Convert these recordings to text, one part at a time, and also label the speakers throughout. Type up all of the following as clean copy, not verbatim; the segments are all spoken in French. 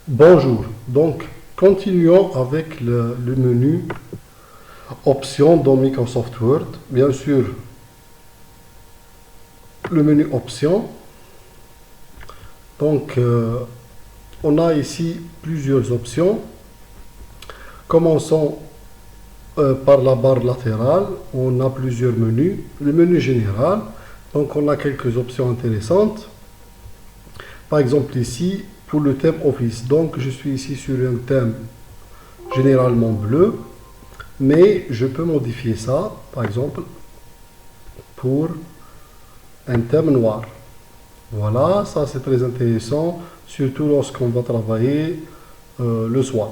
Speaker 1: Bonjour. Donc, continuons avec le menu Options dans Microsoft Word. Bien sûr, le menu Options. Donc, on a ici plusieurs options. Commençons par la barre latérale. On a plusieurs menus. Le menu général. Donc, on a quelques options intéressantes. Par exemple, ici, pour le thème Office. Donc, je suis ici sur un thème généralement bleu. Mais je peux modifier ça, par exemple, pour un thème noir. Voilà, ça c'est très intéressant, surtout lorsqu'on va travailler le soir.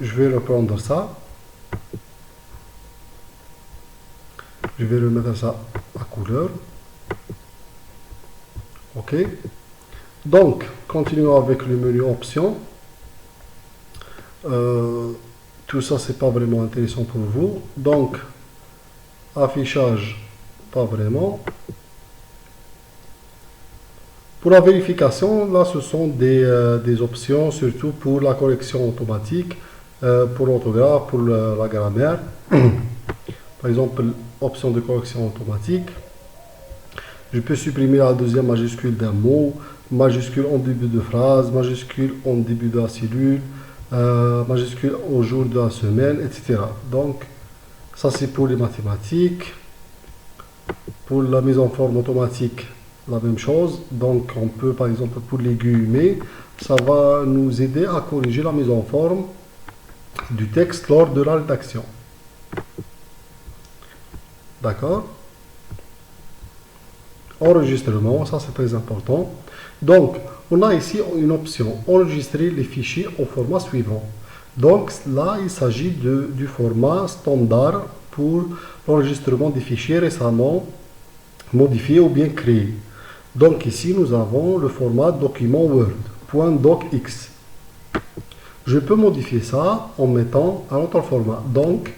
Speaker 1: Je vais reprendre ça. Je vais remettre ça à couleur. OK. Donc, continuons avec le menu options. Tout ça, c'est pas vraiment intéressant pour vous. Donc, affichage, pas vraiment. Pour la vérification, là, ce sont des options, surtout pour la correction automatique, pour l'orthographe, pour la grammaire. Par exemple, option de correction automatique. Je peux supprimer la deuxième majuscule d'un mot, majuscule en début de phrase, majuscule en début de la cellule, majuscule au jour de la semaine, etc. Donc, ça c'est pour les mathématiques. Pour la mise en forme automatique, la même chose. Donc, on peut, par exemple, pour les guillemets, ça va nous aider à corriger la mise en forme du texte lors de la rédaction. D'accord? Enregistrement, ça c'est très important. Donc, on a ici une option, enregistrer les fichiers au format suivant. Donc là, il s'agit du format standard pour l'enregistrement des fichiers récemment modifiés ou bien créés. Donc ici, nous avons le format document Word, .docx. Je peux modifier ça en mettant un autre format. Donc,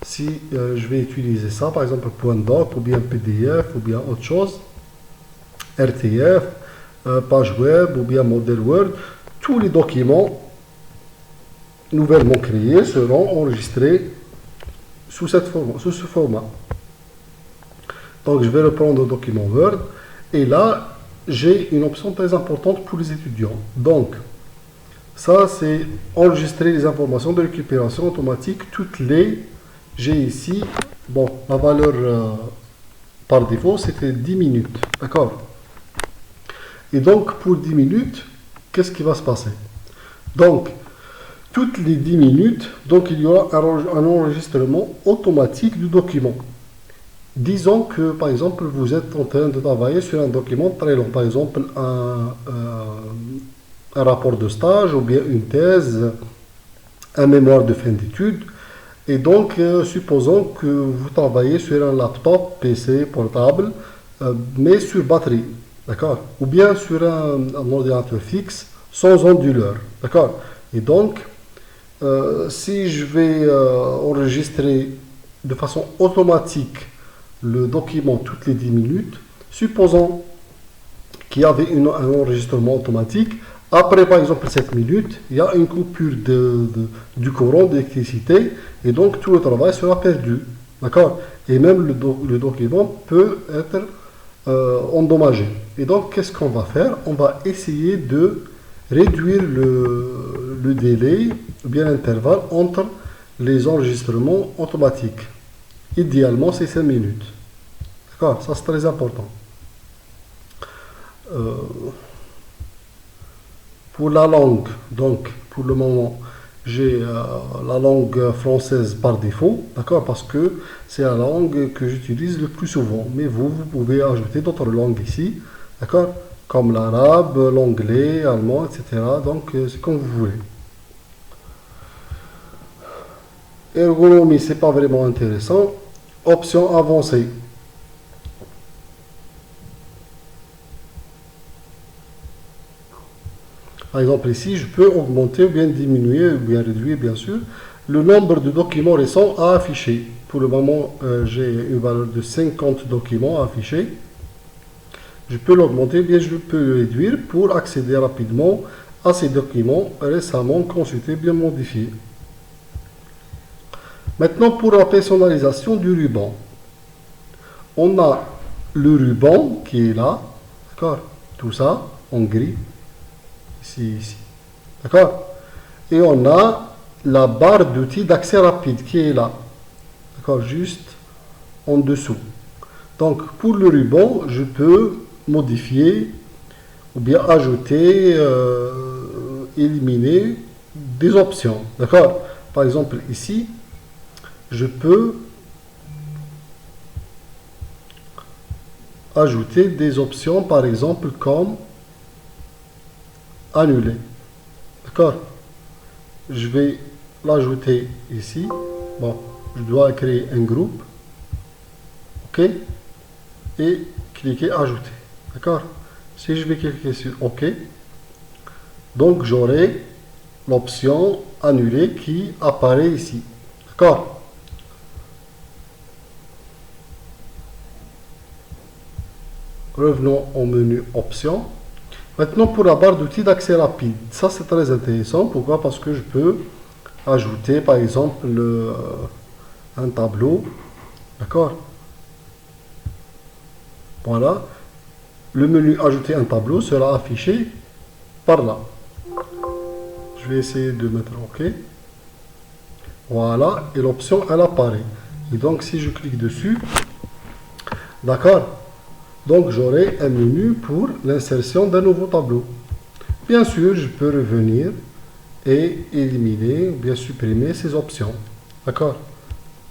Speaker 1: si je vais utiliser ça, par exemple, .doc ou bien PDF ou bien autre chose, RTF, page web ou bien modèle Word, tous les documents nouvellement créés seront enregistrés sous ce format. Donc, je vais reprendre le document Word et là, j'ai une option très importante pour les étudiants. Donc, ça, c'est enregistrer les informations de récupération automatique, toutes les. J'ai ici, bon, la valeur par défaut, c'était 10 minutes. D'accord? Et donc, pour 10 minutes, qu'est-ce qui va se passer? Donc, toutes les 10 minutes, donc il y aura un enregistrement automatique du document. Disons que, par exemple, vous êtes en train de travailler sur un document très long, par exemple un rapport de stage ou bien une thèse, un mémoire de fin d'études. Et donc, supposons que vous travaillez sur un laptop, PC, portable, mais sur batterie, d'accord? Ou bien sur un ordinateur fixe, sans onduleur, d'accord? Et donc, si je vais enregistrer de façon automatique le document toutes les 10 minutes, supposons qu'il y avait un enregistrement automatique, après par exemple 7 minutes, il y a une coupure du courant d'électricité et donc tout le travail sera perdu. D'accord? Et même le document peut être endommagé. Et donc qu'est-ce qu'on va faire? On va essayer de réduire le délai, ou bien l'intervalle entre les enregistrements automatiques. Idéalement, c'est 5 minutes. D'accord? Ça, c'est très important. Pour la langue, donc, pour le moment, j'ai la langue française par défaut, d'accord? Parce que c'est la langue que j'utilise le plus souvent. Mais vous pouvez ajouter d'autres langues ici, d'accord? Comme l'arabe, l'anglais, allemand, etc. Donc, c'est comme vous voulez. Ergonomie, c'est pas vraiment intéressant. Option avancée. Par exemple, ici, je peux augmenter ou bien diminuer ou bien réduire, bien sûr, le nombre de documents récents à afficher. Pour le moment, j'ai une valeur de 50 documents à afficher. Je peux l'augmenter ou bien je peux le réduire pour accéder rapidement à ces documents récemment consultés bien modifiés. Maintenant, pour la personnalisation du ruban, on a le ruban qui est là, d'accord, tout ça en gris, ici, d'accord, et on a la barre d'outils d'accès rapide qui est là, d'accord, juste en dessous. Donc, pour le ruban, je peux modifier ou bien ajouter, éliminer des options, d'accord. Par exemple, ici, je peux ajouter des options, par exemple, comme annuler, d'accord. Je vais l'ajouter ici. Bon, je dois créer un groupe, ok, et cliquer ajouter, d'accord. Si je vais cliquer sur OK, donc j'aurai l'option annuler qui apparaît ici. D'accord. Revenons au menu options. Maintenant pour la barre d'outils d'accès rapide. Ça c'est très intéressant. Pourquoi? Parce que je peux ajouter par exemple un tableau. D'accord. Voilà. Le menu ajouter un tableau sera affiché par là. Je vais essayer de mettre OK. Voilà, et l'option elle apparaît. Et donc si je clique dessus, d'accord, donc j'aurai un menu pour l'insertion d'un nouveau tableau. Bien sûr, je peux revenir et éliminer ou bien supprimer ces options. D'accord,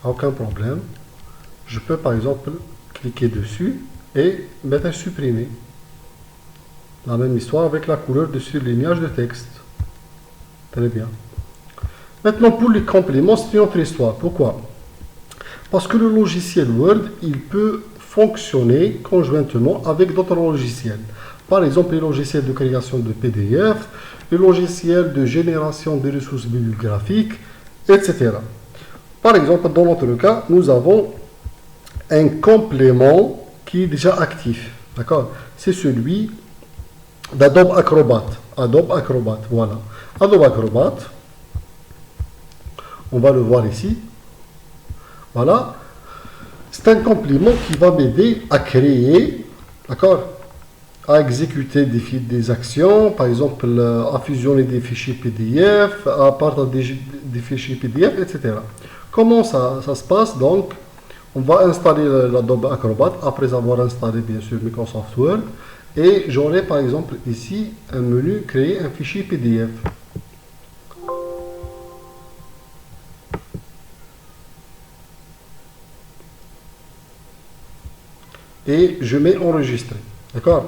Speaker 1: aucun problème. Je peux par exemple cliquer dessus et mettre supprimer. La même histoire avec la couleur de surlignage de texte. Très bien. Maintenant, pour les compléments, c'est une autre histoire. Pourquoi? Parce que le logiciel Word, il peut fonctionner conjointement avec d'autres logiciels. Par exemple, les logiciels de création de PDF, les logiciels de génération de ressources bibliographiques, etc. Par exemple, dans notre cas, nous avons un complément qui est déjà actif. D'accord? C'est celui d'Adobe Acrobat. Adobe Acrobat, voilà. Adobe Acrobat. On va le voir ici. Voilà. C'est un complément qui va m'aider à créer, d'accord, à exécuter des actions, par exemple, à fusionner des fichiers PDF, à partager des fichiers PDF, etc. Comment ça se passe? Donc, on va installer l'Adobe Acrobat après avoir installé, bien sûr, Microsoft Word. Et j'aurai, par exemple, ici, un menu créer un fichier PDF. Et je mets enregistrer. D'accord?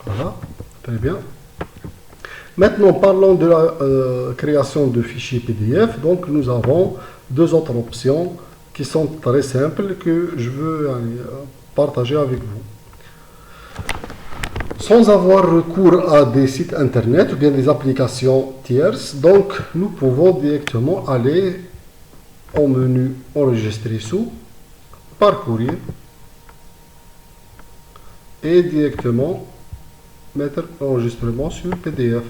Speaker 1: Voilà, très bien. Maintenant, parlons de la création de fichiers PDF. Donc, nous avons deux autres options qui sont très simples que je veux partager avec vous. Sans avoir recours à des sites internet ou bien des applications tierces, donc nous pouvons directement aller au menu enregistrer sous, parcourir et directement mettre l'enregistrement sur PDF.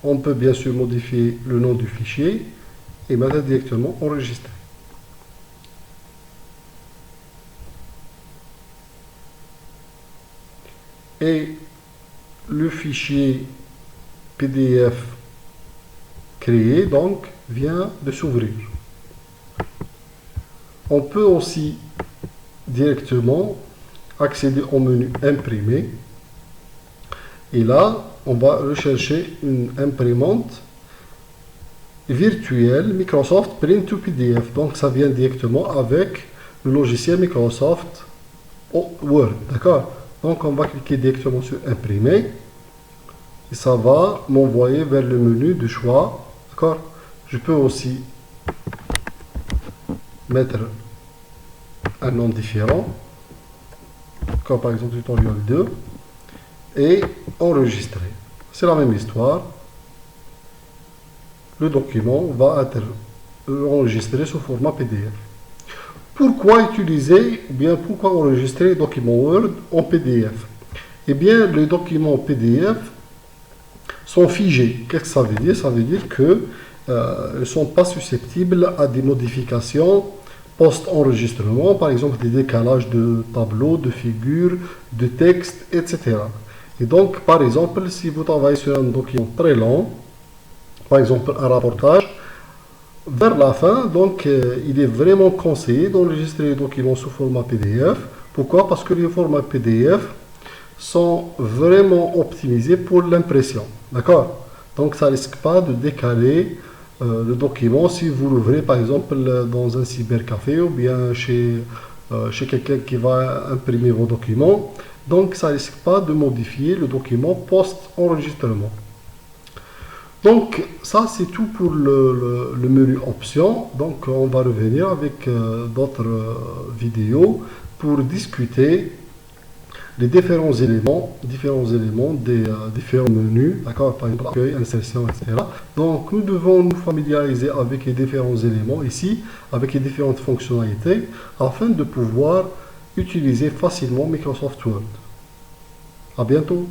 Speaker 1: On peut bien sûr modifier le nom du fichier et mettre directement enregistrer. Et le fichier PDF créé donc vient de s'ouvrir. On peut aussi directement accéder au menu imprimer et là on va rechercher une imprimante virtuelle Microsoft Print to PDF. Donc ça vient directement avec le logiciel Microsoft Word, d'accord. Donc on va cliquer directement sur imprimer et ça va m'envoyer vers le menu de choix, d'accord. Je peux aussi mettre un nom différent, comme par exemple tutoriel 2 et enregistrer. C'est la même histoire. Le document va être enregistré sous format PDF. Pourquoi utiliser, ou bien pourquoi enregistrer les documents Word en PDF? Eh bien, les documents PDF sont figés. Qu'est-ce que ça veut dire? Ça veut dire que ne sont pas susceptibles à des modifications post-enregistrement, par exemple des décalages de tableaux, de figures, de textes, etc. Et donc, par exemple, si vous travaillez sur un document très long, par exemple un rapportage, vers la fin, donc, il est vraiment conseillé d'enregistrer les documents sous format PDF. Pourquoi? Parce que les formats PDF sont vraiment optimisés pour l'impression. D'accord? Donc, ça ne risque pas de décaler le document si vous l'ouvrez, par exemple, dans un cybercafé ou bien chez quelqu'un qui va imprimer vos documents. Donc, ça ne risque pas de modifier le document post-enregistrement. Donc, ça, c'est tout pour le menu options. Donc, on va revenir avec d'autres vidéos pour discuter les différents éléments des différents menus, d'accord, par exemple, accueil, insertion, etc. Donc, nous devons nous familiariser avec les différents éléments ici, avec les différentes fonctionnalités, afin de pouvoir utiliser facilement Microsoft Word. À bientôt.